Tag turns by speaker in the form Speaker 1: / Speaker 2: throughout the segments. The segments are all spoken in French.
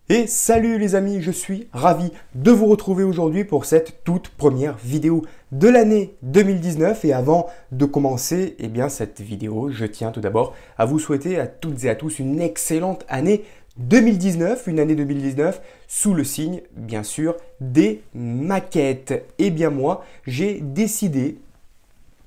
Speaker 1: Et salut les amis, je suis ravi de vous retrouver aujourd'hui pour cette toute première vidéo de l'année 2019. Et avant de commencer cette vidéo, je tiens tout d'abord à vous souhaiter à toutes et à tous une excellente année 2019, une année 2019 sous le signe bien sûr des maquettes. Et bien moi, j'ai décidé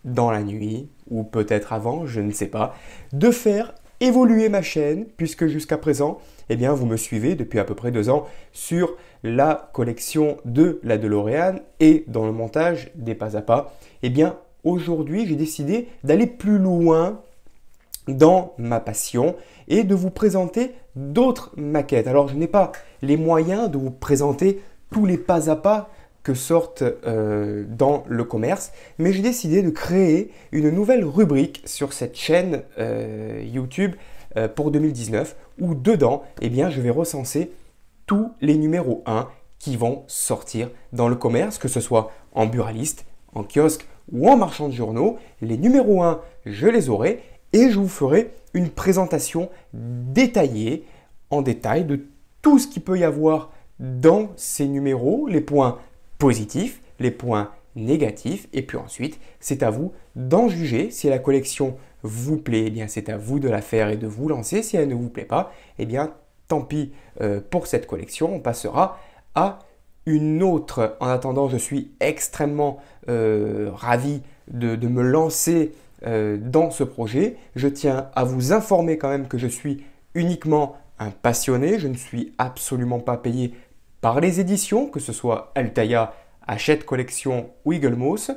Speaker 1: dans la nuit, ou peut-être avant, je ne sais pas, de faire évoluer ma chaîne, puisque jusqu'à présent, vous me suivez depuis à peu près 2 ans sur la collection de la DeLorean et dans le montage des pas à pas. Aujourd'hui, j'ai décidé d'aller plus loin dans ma passion et de vous présenter d'autres maquettes. Alors, je n'ai pas les moyens de vous présenter tous les pas à pas que sortent dans le commerce, mais j'ai décidé de créer une nouvelle rubrique sur cette chaîne YouTube pour 2019 où dedans, je vais recenser tous les numéros 1 qui vont sortir dans le commerce, que ce soit en buraliste, en kiosque ou en marchand de journaux. Les numéros 1, je les aurai et je vous ferai une présentation détaillée, en détail, de tout ce qu'il peut y avoir dans ces numéros, les points positifs, les points négatifs, et puis ensuite, c'est à vous d'en juger. Si la collection vous plaît, c'est à vous de la faire et de vous lancer. Si elle ne vous plaît pas, tant pis pour cette collection, on passera à une autre. En attendant, je suis extrêmement ravi de me lancer dans ce projet. Je tiens à vous informer quand même que je suis uniquement un passionné. Je ne suis absolument pas payé par les éditions, que ce soit Altaïa, Hachette Collection ou Eagle Moss,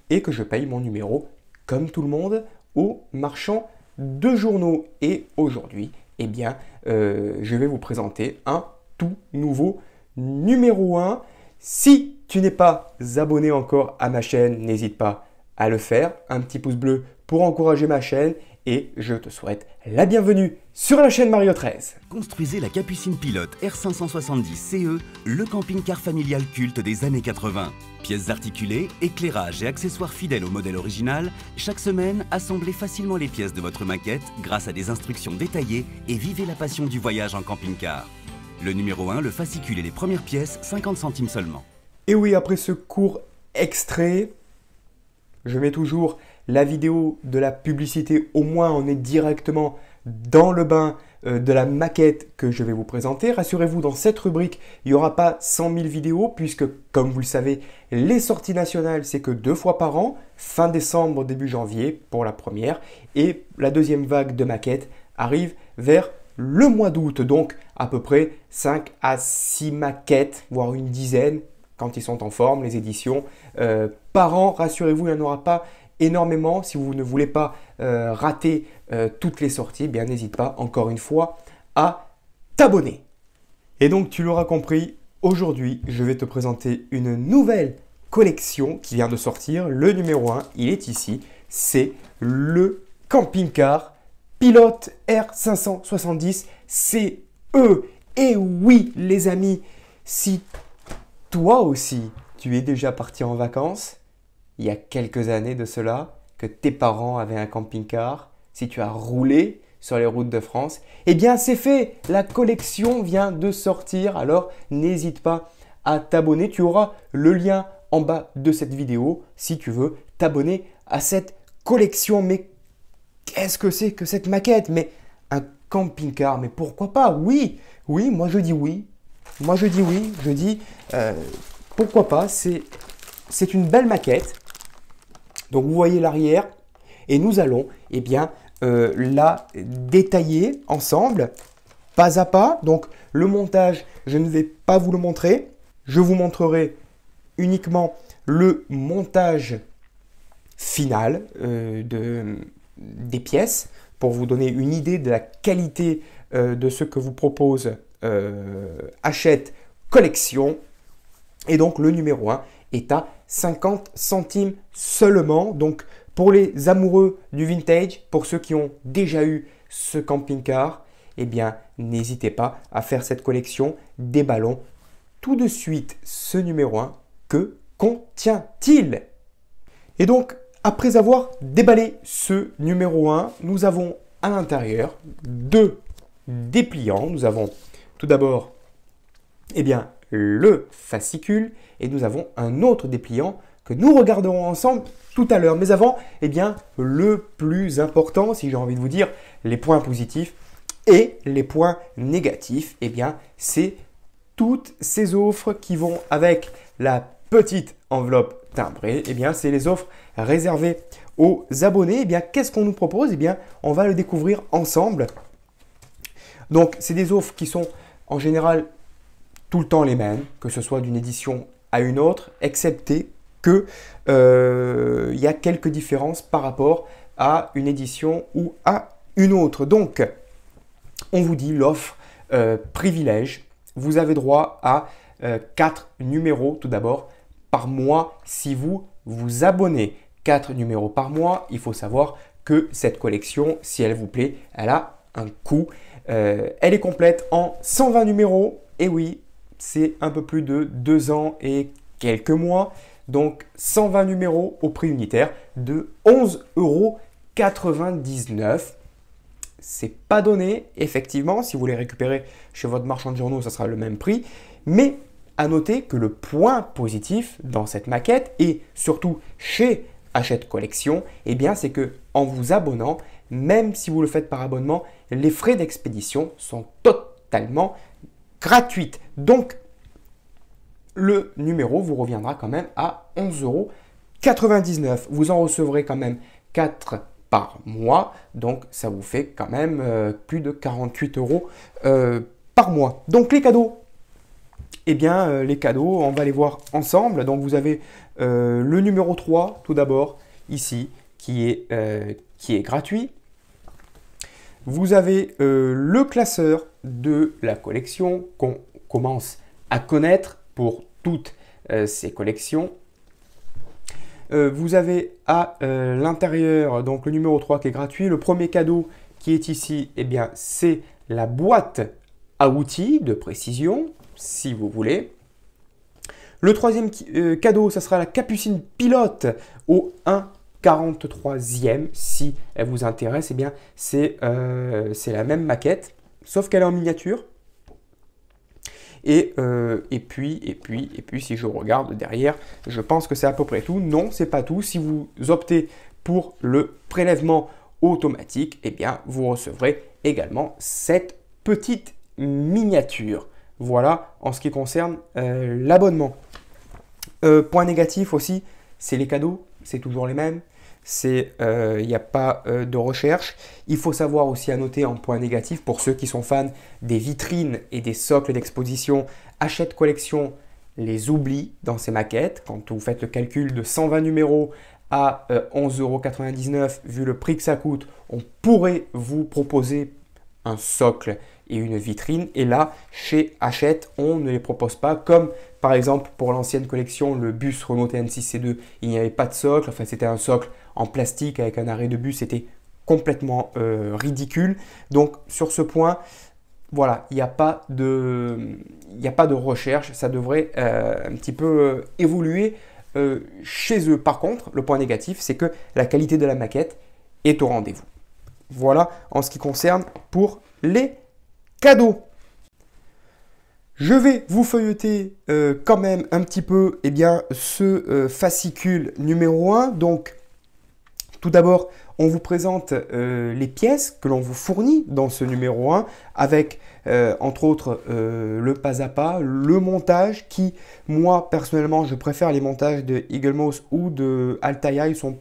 Speaker 1: et que je paye mon numéro, comme tout le monde, aux marchands de journaux. Et aujourd'hui, je vais vous présenter un tout nouveau numéro 1. Si tu n'es pas abonné encore à ma chaîne, n'hésite pas à le faire. Un petit pouce bleu pour encourager ma chaîne. Et je te souhaite la bienvenue sur la chaîne Mario 13.
Speaker 2: Construisez la Capucine Pilote R570 CE, le camping-car familial culte des années 80. Pièces articulées, éclairage et accessoires fidèles au modèle original, chaque semaine, assemblez facilement les pièces de votre maquette grâce à des instructions détaillées et vivez la passion du voyage en camping-car. Le numéro 1, le fascicule et les premières pièces, 50 centimes seulement.
Speaker 1: Et oui, après ce court extrait, je mets toujours la vidéo de la publicité. Au moins, on est directement dans le bain de la maquette que je vais vous présenter. Rassurez-vous, dans cette rubrique, il n'y aura pas 100 000 vidéos puisque, comme vous le savez, les sorties nationales, c'est que 2 fois par an, fin décembre, début janvier pour la première. Et la deuxième vague de maquettes arrive vers le mois d'août. Donc, à peu près 5 à 6 maquettes, voire une dizaine, quand ils sont en forme, les éditions, par an. Rassurez-vous, il n'y en aura pas énormément. Si vous ne voulez pas rater toutes les sorties, n'hésite pas encore une fois à t'abonner. Et donc tu l'auras compris, aujourd'hui je vais te présenter une nouvelle collection qui vient de sortir. Le numéro 1, il est ici, c'est le camping-car Pilote R570 CE. Et oui les amis, si toi aussi tu es déjà parti en vacances, il y a quelques années de cela, que tes parents avaient un camping-car, si tu as roulé sur les routes de France, c'est fait. La collection vient de sortir, alors n'hésite pas à t'abonner. Tu auras le lien en bas de cette vidéo si tu veux t'abonner à cette collection. Mais qu'est-ce que c'est que cette maquette? Mais un camping-car, mais pourquoi pas? Oui, moi je dis oui. Moi je dis oui, je dis pourquoi pas, c'est une belle maquette. Donc vous voyez l'arrière et nous allons la détailler ensemble, pas à pas. Donc le montage, je ne vais pas vous le montrer. Je vous montrerai uniquement le montage final des pièces pour vous donner une idée de la qualité de ce que vous propose Hachette Collection. Et donc le numéro 1 est à 50 centimes seulement. Donc pour les amoureux du vintage, pour ceux qui ont déjà eu ce camping-car, n'hésitez pas à faire cette collection. Déballons tout de suite ce numéro 1. Que contient-il? Et donc, après avoir déballé ce numéro 1, nous avons à l'intérieur 2 dépliants. Nous avons tout d'abord eh bien, le fascicule et nous avons un autre dépliant que nous regarderons ensemble tout à l'heure. Mais avant, eh bien, le plus important, si j'ai envie de vous dire, les points positifs et les points négatifs, eh bien, c'est toutes ces offres qui vont avec la petite enveloppe timbrée. Eh bien, c'est les offres réservées aux abonnés. Eh bien, qu'est-ce qu'on nous propose? Eh bien, on va le découvrir ensemble. Donc, c'est des offres qui sont en général tout le temps les mêmes, que ce soit d'une édition à une autre, excepté que y a quelques différences par rapport à une édition ou à une autre. Donc, on vous dit l'offre privilège. Vous avez droit à 4 numéros tout d'abord par mois si vous vous abonnez. 4 numéros par mois. Il faut savoir que cette collection, si elle vous plaît, elle a un coût. Elle est complète en 120 numéros. Et oui, c'est un peu plus de 2 ans et quelques mois. Donc 120 numéros au prix unitaire de 11,99 €. C'est pas donné, effectivement. Si vous les récupérez chez votre marchand de journaux, ça sera le même prix. Mais à noter que le point positif dans cette maquette et surtout chez Hachette Collection, eh bien, c'est que en vous abonnant, même si vous le faites par abonnement, les frais d'expédition sont totalement gratuits. Donc, le numéro vous reviendra quand même à 11,99 €. Vous en recevrez quand même 4 par mois. Donc, ça vous fait quand même plus de 48 € par mois. Donc, les cadeaux. Eh bien, les cadeaux, on va les voir ensemble. Donc, vous avez le numéro 3, tout d'abord, ici, qui est gratuit. Vous avez le classeur de la collection qu'on commence à connaître pour toutes ces collections. Vous avez à l'intérieur donc le numéro 3 qui est gratuit. Le premier cadeau qui est ici, eh bien, c'est la boîte à outils de précision, si vous voulez. Le troisième cadeau, ça sera la Capucine Pilote au 1,43e. Si elle vous intéresse, eh bien, c'est la même maquette, sauf qu'elle est en miniature. Et puis, si je regarde derrière, je pense que c'est à peu près tout. Non, c'est pas tout. Si vous optez pour le prélèvement automatique, eh bien, vous recevrez également cette petite miniature. Voilà en ce qui concerne l'abonnement. Point négatif aussi, c'est les cadeaux, c'est toujours les mêmes. Il n'y a pas de recherche. Il faut savoir aussi à noter en point négatif, pour ceux qui sont fans des vitrines et des socles d'exposition, Hachette Collection les oublie dans ces maquettes. Quand vous faites le calcul de 120 numéros à 11,99 €, vu le prix que ça coûte, on pourrait vous proposer un socle et une vitrine. Et là, chez Hachette, on ne les propose pas. Comme par exemple pour l'ancienne collection, le bus Renault TN6C2, il n'y avait pas de socle. Enfin, c'était un socle en plastique avec un arrêt de bus. C'était complètement ridicule. Donc, sur ce point, voilà, il n'y a pas de recherche. Ça devrait un petit peu évoluer chez eux. Par contre, le point négatif, c'est que la qualité de la maquette est au rendez-vous. Voilà en ce qui concerne pour les cadeaux. Je vais vous feuilleter quand même un petit peu ce fascicule numéro 1. Donc, tout d'abord, on vous présente les pièces que l'on vous fournit dans ce numéro 1 avec, entre autres, le pas à pas, le montage qui, moi, personnellement, je préfère les montages de Eaglemoss ou de Altaïa. Ils sont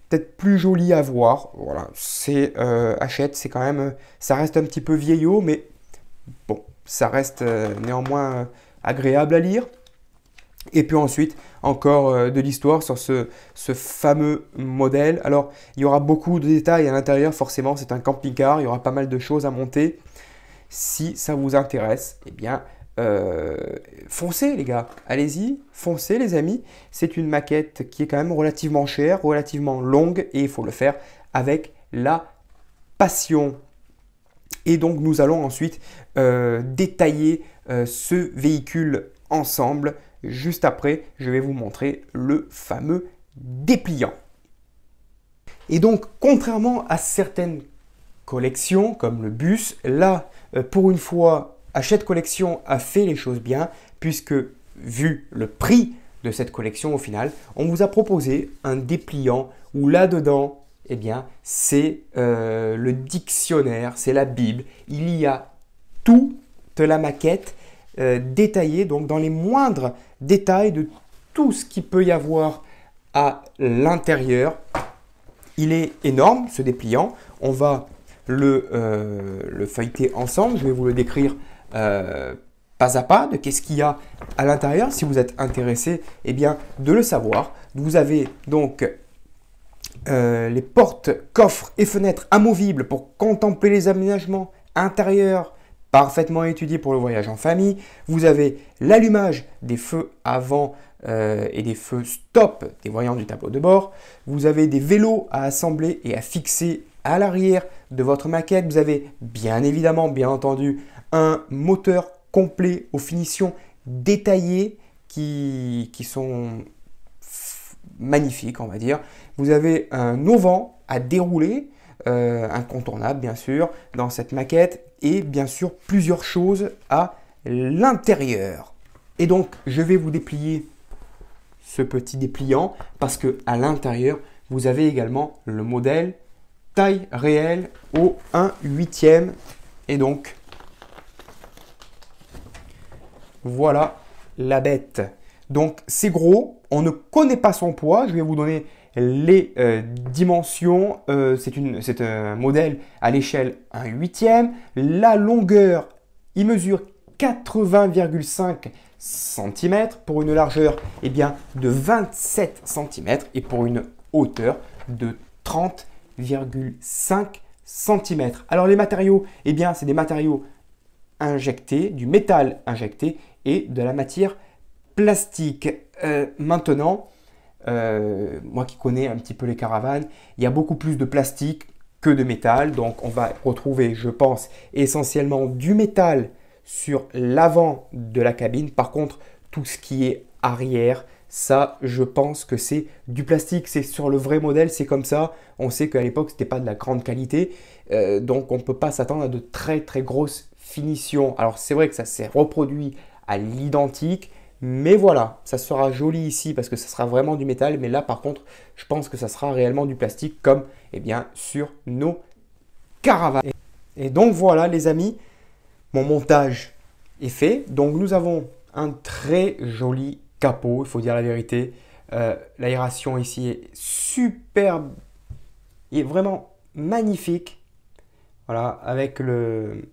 Speaker 1: peut-être plus jolis à voir. Voilà, c'est Hachette, c'est quand même, ça reste un petit peu vieillot, mais bon, ça reste néanmoins agréable à lire. Et puis ensuite, encore de l'histoire sur ce fameux modèle. Alors, il y aura beaucoup de détails à l'intérieur, forcément, c'est un camping-car, il y aura pas mal de choses à monter. Si ça vous intéresse, eh bien, foncez les gars, allez-y, foncez les amis. C'est une maquette qui est quand même relativement chère, relativement longue, et il faut le faire avec la passion. Et donc, nous allons ensuite détailler ce véhicule ensemble. Juste après, je vais vous montrer le fameux dépliant. Et donc, contrairement à certaines collections, comme le bus, là, pour une fois, Hachette Collection a fait les choses bien puisque vu le prix de cette collection au final, on vous a proposé un dépliant où là-dedans, eh bien, c'est le dictionnaire, c'est la Bible. Il y a toute la maquette détaillée, donc dans les moindres détails de tout ce qu'il peut y avoir à l'intérieur. Il est énorme ce dépliant. On va le feuilleter ensemble. Je vais vous le décrire pas à pas de qu'est-ce qu'il y a à l'intérieur. Si vous êtes intéressé, eh bien, de le savoir. Vous avez donc les portes, coffres et fenêtres amovibles pour contempler les aménagements intérieurs parfaitement étudiés pour le voyage en famille. Vous avez l'allumage des feux avant et des feux stop des voyants du tableau de bord. Vous avez des vélos à assembler et à fixer à l'arrière de votre maquette. Vous avez bien évidemment, bien entendu, un moteur complet aux finitions détaillées qui sont magnifiques, on va dire. Vous avez un auvent à dérouler, incontournable bien sûr, dans cette maquette et bien sûr plusieurs choses à l'intérieur. Et donc, je vais vous déplier ce petit dépliant parce que à l'intérieur, vous avez également le modèle taille réelle au 1/8e et donc voilà la bête. Donc c'est gros, on ne connaît pas son poids, je vais vous donner les dimensions. C'est un modèle à l'échelle 1/8e. La longueur, il mesure 80,5 cm pour une largeur de 27 cm et pour une hauteur de 30,5 cm. Alors les matériaux, c'est des matériaux injectés, du métal injecté et de la matière plastique. Maintenant, moi qui connais un petit peu les caravanes, il y a beaucoup plus de plastique que de métal. Donc on va retrouver, je pense, essentiellement du métal sur l'avant de la cabine. Par contre, tout ce qui est arrière, ça, je pense que c'est du plastique. C'est sur le vrai modèle, c'est comme ça. On sait qu'à l'époque, ce n'était pas de la grande qualité. Donc, on ne peut pas s'attendre à de très, très grosses finitions. Alors, c'est vrai que ça s'est reproduit à l'identique. Mais voilà, ça sera joli ici parce que ça sera vraiment du métal. Mais là, par contre, je pense que ça sera réellement du plastique comme sur nos caravanes. Et donc, voilà, les amis. Mon montage est fait. Donc, nous avons un très joli capot, il faut dire la vérité. L'aération ici est superbe. Il est vraiment magnifique. Voilà, avec le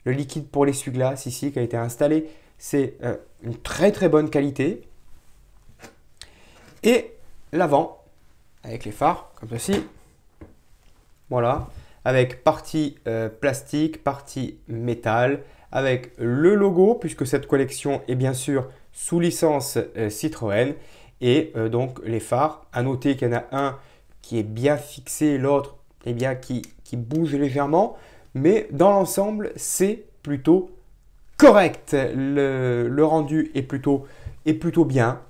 Speaker 1: liquide pour l'essuie-glace ici qui a été installé. C'est une très très bonne qualité. Et l'avant, avec les phares, comme ceci. Voilà. Avec partie plastique, partie métal, avec le logo, puisque cette collection est bien sûr sous licence Citroën, et donc les phares. À noter qu'il y en a un qui est bien fixé, l'autre qui bouge légèrement, mais dans l'ensemble, c'est plutôt correct. Le rendu est plutôt bien.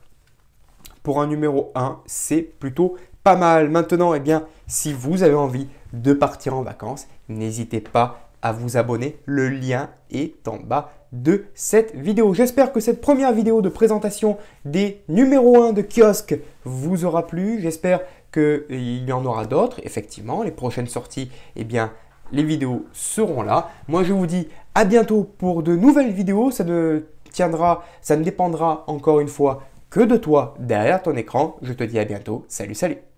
Speaker 1: Pour un numéro 1, c'est plutôt pas mal. Maintenant, si vous avez envie de partir en vacances, n'hésitez pas à vous abonner. Le lien est en bas de cette vidéo. J'espère que cette première vidéo de présentation des numéros 1 de kiosque vous aura plu. J'espère qu'il y en aura d'autres. Effectivement, les prochaines sorties, les vidéos seront là. Moi, je vous dis à bientôt pour de nouvelles vidéos. Ça ne dépendra encore une fois que de toi derrière ton écran. Je te dis à bientôt. Salut, salut!